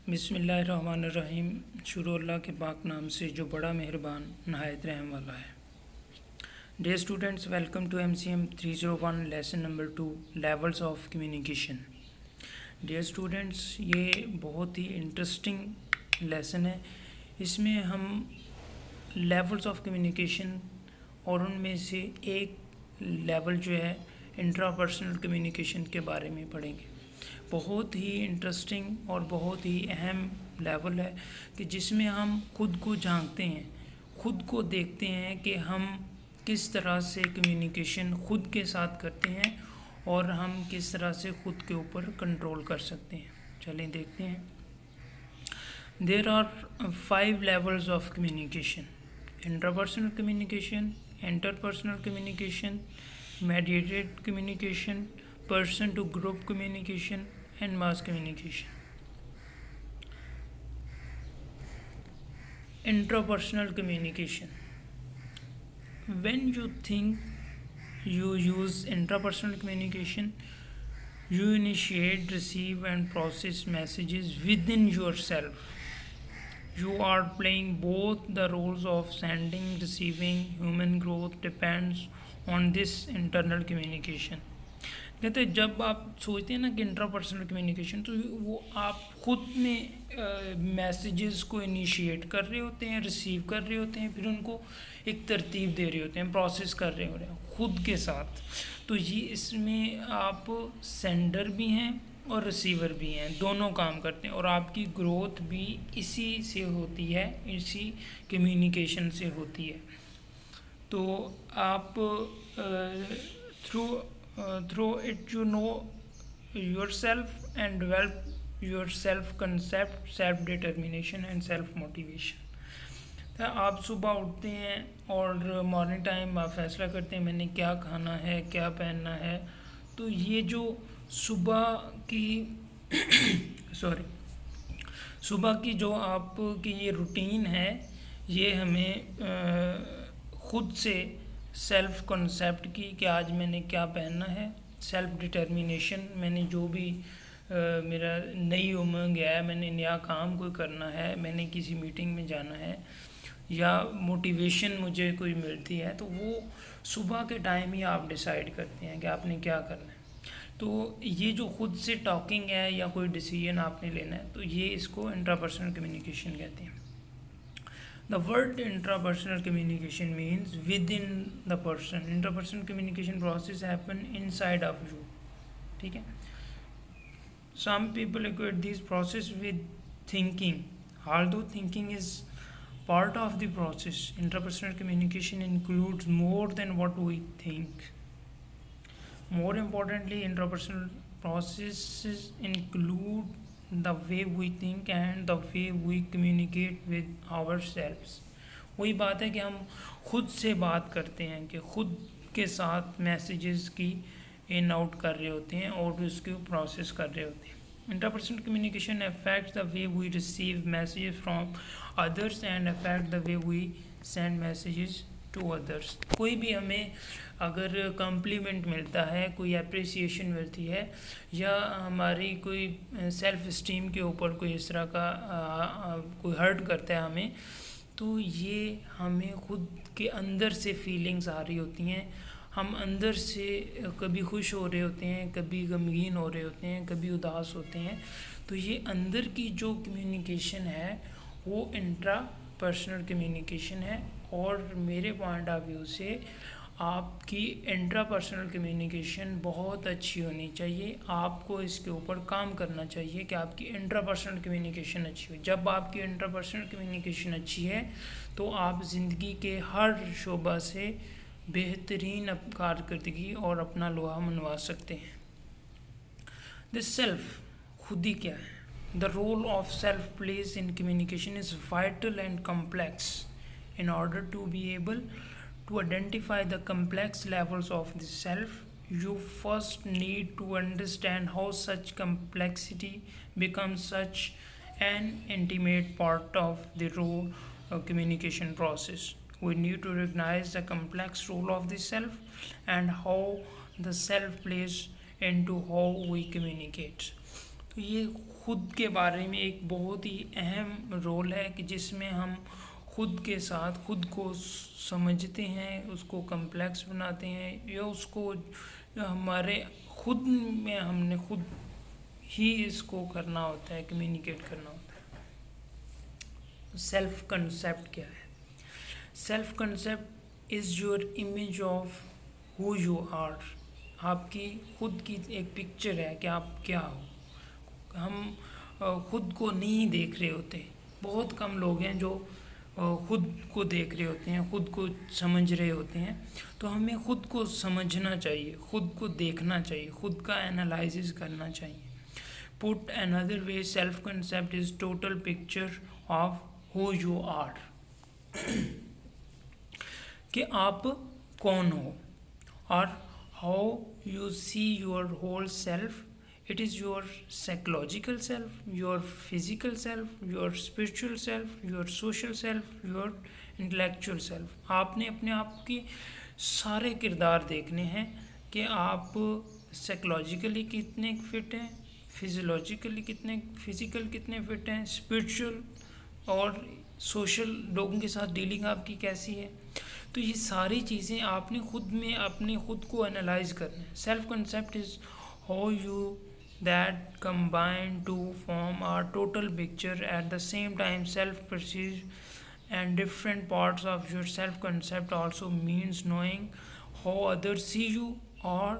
बिस्मिल्लाहिर्रहमानिर्रहीम। शुरू अल्लाह के पाक नाम से जो बड़ा मेहरबान नहायत रहम वाला है। Dear students, welcome to MCM 301 lesson number 2 levels of communication. Dear students, ये बहुत ही इंटरेस्टिंग लेसन है। इसमें हम लेवल्स ऑफ कम्युनिकेशन और उनमें से एक लेवल जो है इंट्रापर्सनल कम्युनिकेशन के बारे में पढ़ेंगे। बहुत ही इंटरेस्टिंग और बहुत ही अहम लेवल है कि जिसमें हम खुद को झांकते हैं, खुद को देखते हैं कि हम किस तरह से कम्युनिकेशन खुद के साथ करते हैं और हम किस तरह से खुद के ऊपर कंट्रोल कर सकते हैं। चलिए देखते हैं। There are 5 levels of communication: intrapersonal communication, interpersonal communication, mediated communication, person to group communication and mass communication. Intrapersonal communication: when you think you use intrapersonal communication, you initiate, receive and process messages within yourself. You are playing both the roles of sending, receiving. Human growth depends on this internal communication. कहते हैं जब आप सोचते हैं ना कि intrapersonal communication, तो वो आप खुद में मैसेजेस को इनिशिएट कर रहे होते हैं, रिसीव कर रहे होते हैं, फिर उनको एक तरतीब दे रहे होते हैं, प्रोसेस कर रहे होते हैं खुद के साथ। तो ये इसमें आप सेंडर भी हैं और रिसीवर भी हैं, दोनों काम करते हैं और आपकी ग्रोथ भी इसी से होती है, इसी कम्युनिकेशन से होती है। तो आप through it you know your self and develop your self concept, self determination and self motivation. तो आप सुबह उठते हैं और मॉर्निंग टाइम आप फैसला करते हैं मैंने क्या खाना है, क्या पहनना है। तो ये जो सुबह की सुबह की जो आपकी ये रूटीन है, ये हमें खुद से सेल्फ कॉन्सेप्ट की कि आज मैंने क्या पहनना है, सेल्फ डिटर्मिनेशन, मैंने जो भी मेरा नई उमंग है, मैंने नया काम कोई करना है, मैंने किसी मीटिंग में जाना है या मोटिवेशन मुझे कोई मिलती है, तो वो सुबह के टाइम ही आप डिसाइड करते हैं कि आपने क्या करना है। तो ये जो खुद से टॉकिंग है या कोई डिसीजन आपने लेना है, तो ये इसको इंट्रापर्सनल कम्युनिकेशन कहते हैं। The word intrapersonal communication means within the person. Interpersonal communication process happen inside of you. ठीक है? Some people equate this process with thinking. Although thinking is part of the process, interpersonal communication includes more than what we think. More importantly, interpersonal processes include the way we think and the way we communicate with ourselves. वही बात है कि हम खुद से बात करते हैं, कि खुद के साथ मैसेजेस की इन आउट कर रहे होते हैं और उसको प्रोसेस कर रहे होते हैं। Interpersonal communication affects the way we receive messages from others and affect the way we send messages to others. कोई भी हमें अगर कम्प्लीमेंट मिलता है, कोई अप्रिसिएशन मिलती है या हमारी कोई सेल्फ इस्टीम के ऊपर कोई इस तरह का कोई हर्ट करता है हमें, तो ये हमें खुद के अंदर से फीलिंग्स आ रही होती हैं। हम अंदर से कभी खुश हो रहे होते हैं, कभी गमगीन हो रहे होते हैं, कभी उदास होते हैं। तो ये अंदर की जो कम्युनिकेशन है वो इंट्रा पर्सनल कम्युनिकेशन है। और मेरे पॉइंट ऑफ व्यू से आपकी इंट्रापर्सनल कम्युनिकेशन बहुत अच्छी होनी चाहिए। आपको इसके ऊपर काम करना चाहिए कि आपकी इंट्रापर्सनल कम्युनिकेशन अच्छी हो। जब आपकी इंट्रापर्सनल कम्युनिकेशन अच्छी है तो आप ज़िंदगी के हर शोबा से बेहतरीन कारकर्दगी और अपना लोहा मनवा सकते हैं। दिस सेल्फ, खुद ही क्या है? The role of self plays in communication is vital and complex. In order to be able to identify the complex levels of the self, you first need to understand how such complexity becomes such an intimate part of the role communication process. We need to recognize the complex role of the self and how the self plays into how we communicate. तो ये खुद के बारे में एक बहुत ही अहम role है कि जिसमें हम खुद के साथ खुद को समझते हैं, उसको कम्प्लेक्स बनाते हैं, या उसको हमारे खुद में हमने खुद ही इसको करना होता है, कम्युनिकेट करना होता है। सेल्फ कंसेप्ट क्या है? Self concept is your image of who you are. आपकी खुद की एक पिक्चर है कि आप क्या हो। हम खुद को नहीं देख रहे होते। बहुत कम लोग हैं जो खुद को देख रहे होते हैं, खुद को समझ रहे होते हैं। तो हमें खुद को समझना चाहिए, खुद को देखना चाहिए, खुद का एनालिसिस करना चाहिए। Put another way, self concept is total picture of who you are, कि आप कौन हो, और how you see your whole self. It is your psychological self, your physical self, your spiritual self, your social self, your intellectual self. आपने अपने आप के सारे किरदार देखने हैं कि आप साइकोलॉजिकली कितने फिट हैं, फिजियोलॉजिकली कितने, फिजिकल कितने फिट हैं, स्पिरिचुअल और सोशल लोगों के साथ डीलिंग आपकी कैसी है। तो ये सारी चीज़ें आपने खुद में अपने खुद को एनालाइज करना है। Self concept is how you that combine to form a total picture. At the same time, self-perceived and different parts of your self-concept also means knowing how others see you, or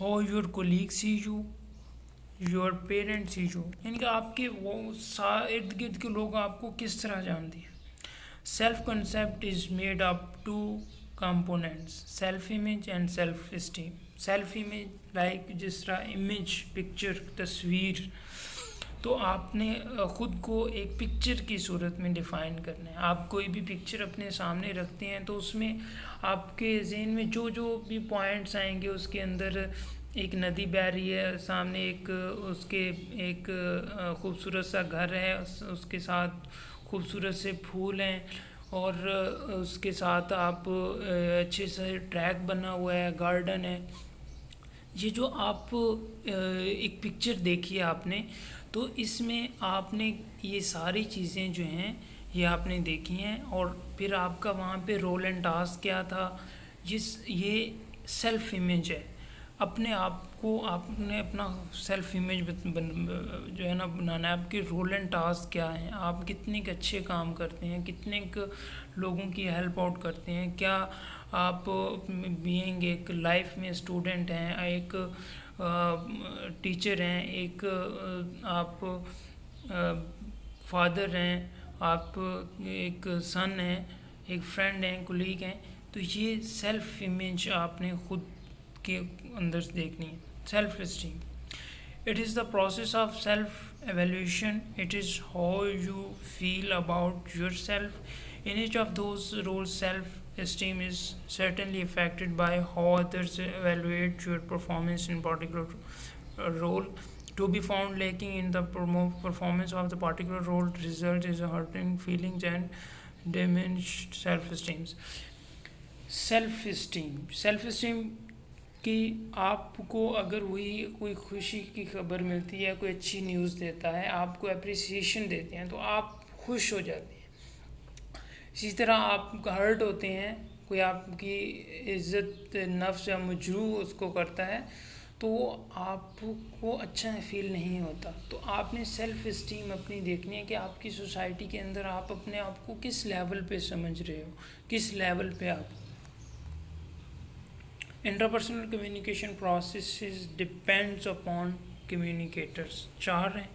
how your colleagues see you, your parents see you, यानी कि आपके वो इर्द गिर्द के लोग आपको किस तरह जानते हैं। Self concept is made up two components, self image and self esteem. Self image like जिस तरह इमेज, पिक्चर, तस्वीर, तो आपने ख़ुद को एक पिक्चर की सूरत में डिफ़ाइन करना है। आप कोई भी पिक्चर अपने सामने रखते हैं तो उसमें आपके जहन में जो जो भी पॉइंट्स आएंगे, उसके अंदर एक नदी बह रही है, सामने एक उसके एक खूबसूरत सा घर है, उसके साथ खूबसूरत से फूल हैं, और उसके साथ आप अच्छे से ट्रैक बना हुआ है, गार्डन है। ये जो आप एक पिक्चर देखी है आपने, तो इसमें आपने ये सारी चीज़ें जो हैं ये आपने देखी हैं, और फिर आपका वहाँ पे रोल एंड टास्क क्या था। ये सेल्फ इमेज है। अपने आप को आपने अपना सेल्फ इमेज जो है ना बनाना है। आपके रोल एंड टास्क क्या हैं, आप कितने अच्छे काम करते हैं, कितने लोगों की हेल्प आउट करते हैं, क्या आप बीइंग एक लाइफ में स्टूडेंट हैं, एक टीचर हैं, एक आप फादर हैं, आप एक सन हैं, एक फ्रेंड हैं, कोलीग हैं। तो ये सेल्फ इमेज आपने खुद के अंदर से देखनी है। Self esteem, it is the process of self evaluation. It is how you feel about yourself. In each of those roles self esteem is certainly affected by how others evaluate your performance in particular role. To be found lacking in the performance of the particular role result is a hurting feelings and diminished self-esteem. Self-esteem कि आपको अगर वही कोई खुशी की खबर मिलती है, कोई अच्छी न्यूज़ देता है, आपको अप्रिसिएशन देते हैं, तो आप खुश हो जाते हैं। इसी तरह आप हर्ट होते हैं, कोई आपकी इज़्ज़त नफ्स या मजरूह उसको करता है, तो आपको अच्छा फील नहीं होता। तो आपने सेल्फ इस्टीम अपनी देखनी है कि आपकी सोसाइटी के अंदर आप अपने आप को किस लेवल पे समझ रहे हो, किस लेवल पे आप। Interpersonal communication process depends upon communicators. 4 हैं: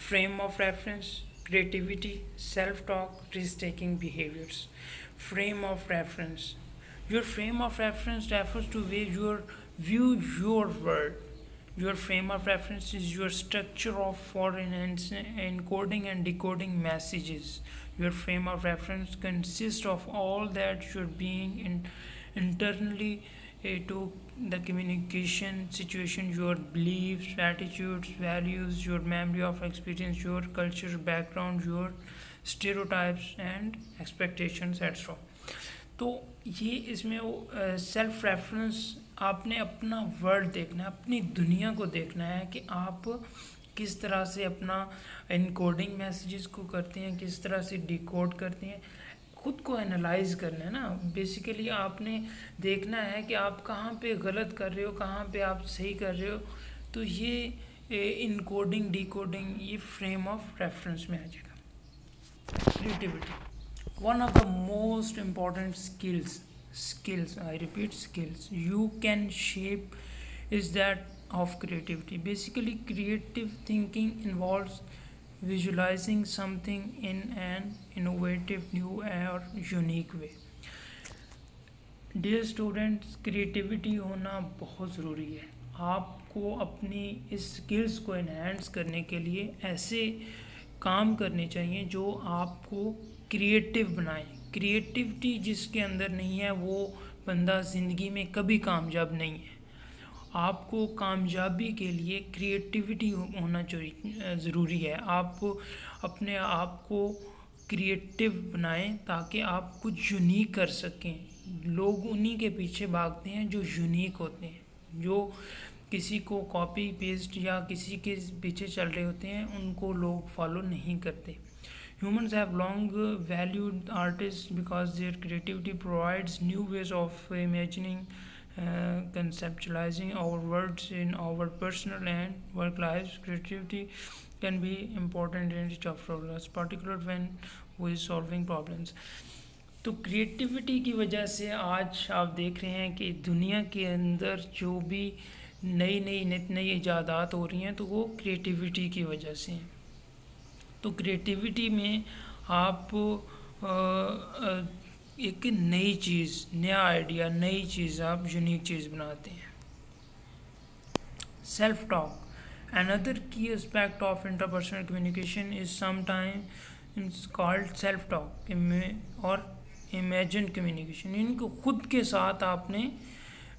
frame of reference, creativity, self-talk, risk-taking behaviors. Frame of reference. Your frame of reference refers to where you view your world. Your frame of reference is your structure for encoding and decoding messages. Your frame of reference consists of all that you're being internally to the communication situation, your beliefs, attitudes, values, your memory of experience, your culture, background, your stereotypes and expectations, etc. तो ये इसमें वो self reference, आपने अपना world देखना है, अपनी दुनिया को देखना है कि आप किस तरह से अपना इनकोडिंग मैसेजेस को करते हैं, किस तरह से डिकोड करते हैं, खुद को एनालाइज करना है ना। बेसिकली आपने देखना है कि आप कहाँ पे गलत कर रहे हो, कहाँ पे आप सही कर रहे हो। तो ये इनकोडिंग डिकोडिंग ये फ्रेम ऑफ रेफरेंस में आ जाएगा। Creativity one of the most important skills, I repeat skills, you can shape is that of creativity. Basically creative thinking involves visualizing something in an innovative, new or unique way. Dear students, creativity होना बहुत ज़रूरी है। आपको अपनी इस skills को enhance करने के लिए ऐसे काम करने चाहिए जो आपको क्रिएटिव बनाएं। क्रिएटिविटी जिसके अंदर नहीं है वो बंदा ज़िंदगी में कभी कामयाब नहीं है। आपको कामयाबी के लिए क्रिएटिविटी होना चाहिए, ज़रूरी है। आप अपने आप को क्रिएटिव बनाएं ताकि आप कुछ यूनिक कर सकें। लोग उन्हीं के पीछे भागते हैं जो यूनिक होते हैं, जो किसी को कॉपी पेस्ट या किसी के पीछे चल रहे होते हैं उनको लोग फॉलो नहीं करते। Humans have long valued artists because their creativity provides new ways of imagining, conceptualizing our worlds in our personal and work lives. Creativity can be important in each of problems, particularly when we are solving problems. तो creativity की वजह से आज आप देख रहे हैं कि दुनिया के अंदर जो भी नई इजादात हो रही हैं तो वो क्रिएटिविटी की वजह से हैं। तो क्रिएटिविटी में आप एक नई चीज़, नया आइडिया, नई चीज़, आप यूनिक चीज़ बनाते हैं। सेल्फ टॉक अनदर की aspect of interpersonal communication is sometimes called self talk और इमेजिन कम्युनिकेशन। इनको खुद के साथ आपने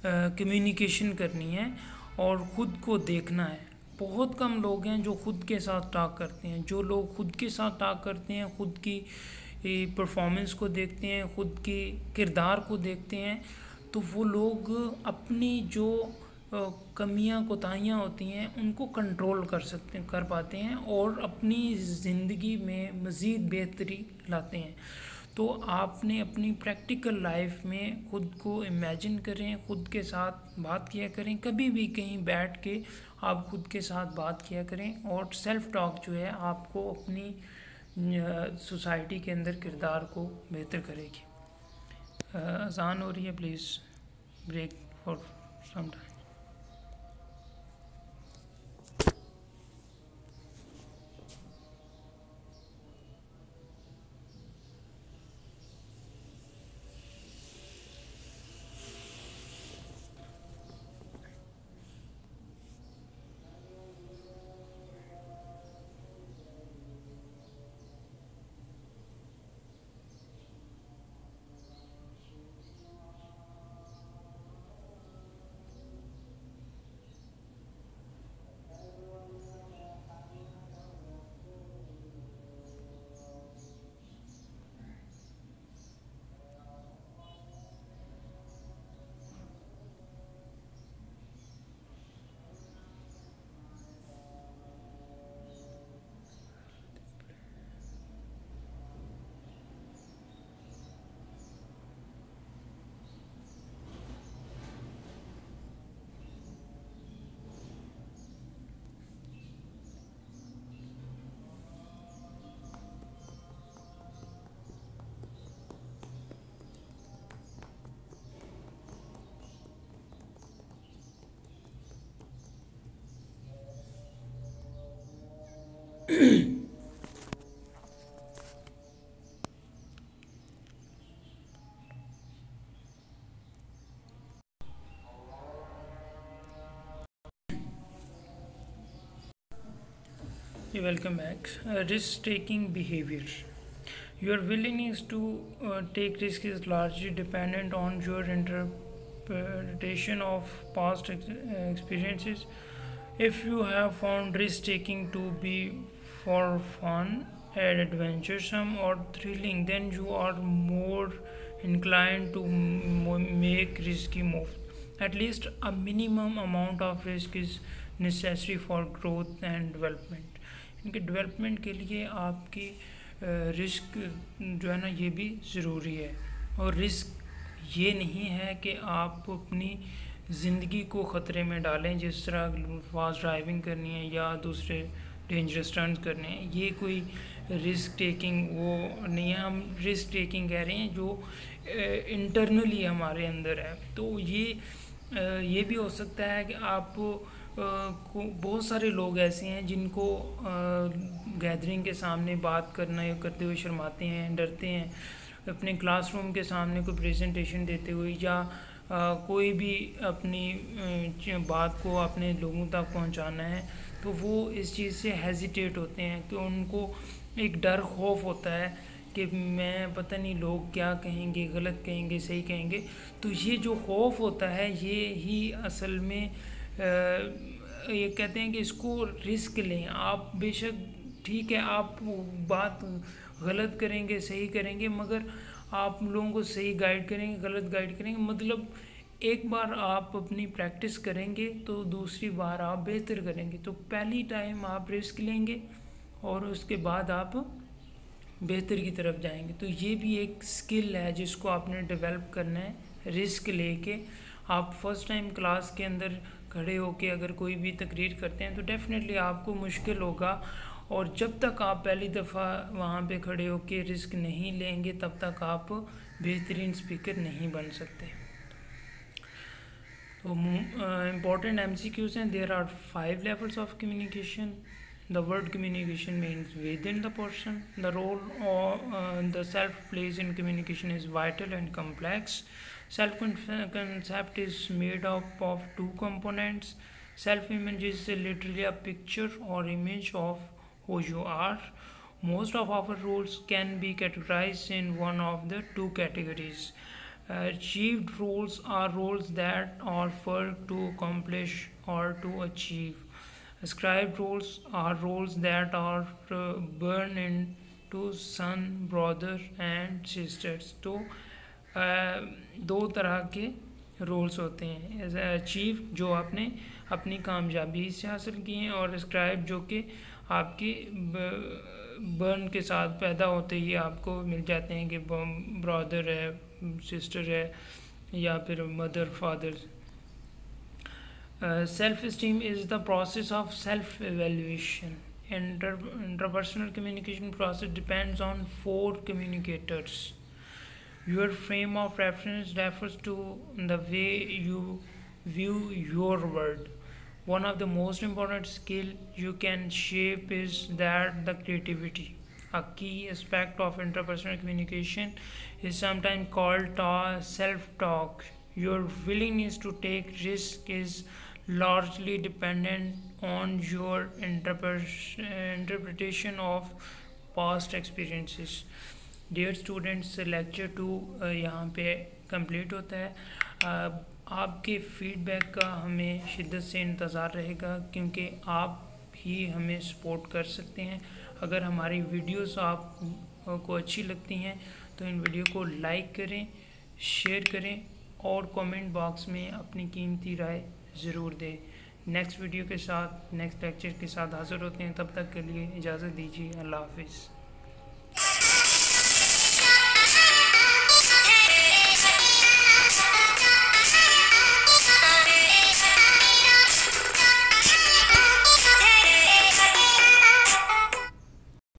कम्युनिकेशन करनी है और ख़ुद को देखना है। बहुत कम लोग हैं जो खुद के साथ टॉक करते हैं। जो लोग खुद के साथ टॉक करते हैं, खुद की परफॉर्मेंस को देखते हैं, खुद के किरदार को देखते हैं, तो वो लोग अपनी जो कमियां कोताहियां होती हैं उनको कंट्रोल कर पाते हैं और अपनी ज़िंदगी में मज़ीद बेहतरी लाते हैं। तो आपने अपनी प्रैक्टिकल लाइफ में खुद को इमेजिन करें, खुद के साथ बात किया करें, कभी भी कहीं बैठ के आप खुद के साथ बात किया करें। और सेल्फ टॉक जो है आपको अपनी सोसाइटी के अंदर किरदार को बेहतर करेगी। आसान हो रही है, please break for some time. Welcome back. Risk-taking behavior. Your willingness to take risk is largely dependent on your interpretation of past experiences. If you have found risk-taking to be for fun, adventuresome, or thrilling, then you are more inclined to make risky moves. At least a minimum amount of risk is necessary for growth and development. इनके development के लिए आपकी risk जो है ना ये भी ज़रूरी है। और रिस्क ये नहीं है कि आप अपनी ज़िंदगी को ख़तरे में डालें, जिस तरह फास्ट ड्राइविंग करनी है या दूसरे डेंजरस टर्न्स करने हैं, ये कोई रिस्क टेकिंग वो नहीं है। हम रिस्क टेकिंग कह रहे हैं जो इंटरनली हमारे अंदर है। तो ये भी हो सकता है कि आप को बहुत सारे लोग ऐसे हैं जिनको गैदरिंग के सामने बात करना या करते हुए शर्माते हैं, डरते हैं। अपने क्लासरूम के सामने कोई प्रेजेंटेशन देते हुए या कोई भी अपनी बात को अपने लोगों तक पहुंचाना है, तो वो इस चीज़ से हेजिटेट होते हैं कि उनको एक डर खौफ होता है कि मैं पता नहीं लोग क्या कहेंगे, गलत कहेंगे, सही कहेंगे। तो ये जो खौफ होता है ये ही असल में ये कहते हैं कि इसको रिस्क लें आप। बेशक ठीक है आप बात गलत करेंगे, सही करेंगे, मगर आप लोगों को सही गाइड करेंगे, गलत गाइड करेंगे। मतलब एक बार आप अपनी प्रैक्टिस करेंगे तो दूसरी बार आप बेहतर करेंगे। तो पहली टाइम आप रिस्क लेंगे और उसके बाद आप बेहतर की तरफ जाएंगे। तो ये भी एक स्किल है जिसको आपने डेवलप करना है। रिस्क लेके आप फर्स्ट टाइम क्लास के अंदर खड़े होके अगर कोई भी तकरीर करते हैं तो डेफिनेटली आपको मुश्किल होगा, और जब तक आप पहली दफ़ा वहाँ पे खड़े होके रिस्क नहीं लेंगे तब तक आप बेहतरीन स्पीकर नहीं बन सकते। तो इम्पॉर्टेंट MCQs हैं। There are 5 levels of communication. The word communication means within the person. The role or the self plays in communication is vital and complex. Self-concept is made up of 2 components. Self-image is literally a picture or image of who you are. Most of our roles can be categorized in one of the 2 categories. Achieved roles are roles that are work to accomplish or to achieve. Ascribed roles are roles that are born into son, brother and sisters. तो दो तरह के roles होते हैं। As achieve जो आपने अपनी कामयाबी से हासिल की हैं, और अस्क्राइब जो कि आपकी बर्न के साथ पैदा होते ही आपको मिल जाते हैं कि ब्रदर है, सिस्टर है या फिर mother, father. Self-esteem is the process of self-evaluation. Interpersonal communication process depends on 4 communicators. Your frame of reference refers to the way you view your world. One of the most important skill you can shape is that the creativity. A key aspect of interpersonal communication is sometimes called self-talk. Your willingness to take risk is largely dependent on your interpretation of past experiences. Dear students, lecture 2 यहाँ पे complete होता है। आपके feedback का हमें शिद्दत से इंतज़ार रहेगा, क्योंकि आप ही हमें सपोर्ट कर सकते हैं। अगर हमारी वीडियोस आपको अच्छी लगती हैं तो इन वीडियो को लाइक करें, शेयर करें और कमेंट बॉक्स में अपनी कीमती राय ज़रूर दें। नेक्स्ट वीडियो के साथ, नेक्स्ट लेक्चर के साथ हाज़िर होते हैं। तब तक के लिए इजाज़त दीजिए। अल्लाह हाफ़िज़।